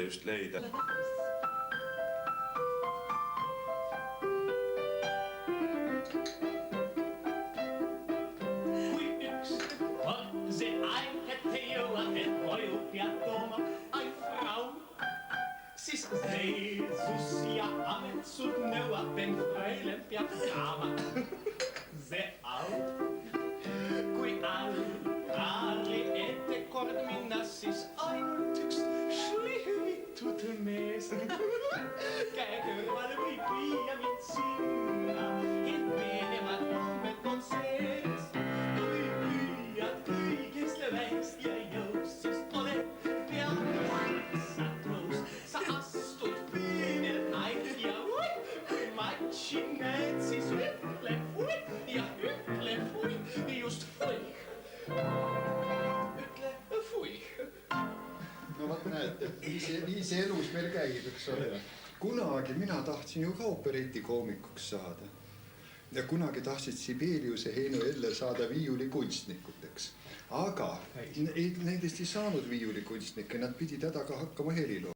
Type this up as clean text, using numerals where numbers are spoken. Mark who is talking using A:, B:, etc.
A: just leida.
B: Kui üks kord see aeg, et te jõuate koju pead tooma, ai Frau, siis Jeesus ja ametsus nõuab, en Fräulein peab saama. See au. Kui altari ette kord minna, siis ainult üks šlihitud mees. Käe kõrval võib viia mind sinna, ent meelemad numbed on sees. Kui püüad kõigest väist ja jõust, siis oled peab sa tõus. Sa astud peenelt aid ja kui matši näed, siis ütle fui ja ütle fui, just fui. Ütle fui.
C: No vot näed, nii see elus meil käib, eks ole. Kunagi mina tahtsin ju ka operetikoomikuks saada. Ja kunagi tahtsid Sibelius ja Heino Eller saada viiulikunstnikuteks. Aga nendest ei saanud viiulikunstnikke, nad pidid hädaga hakkama heliloo.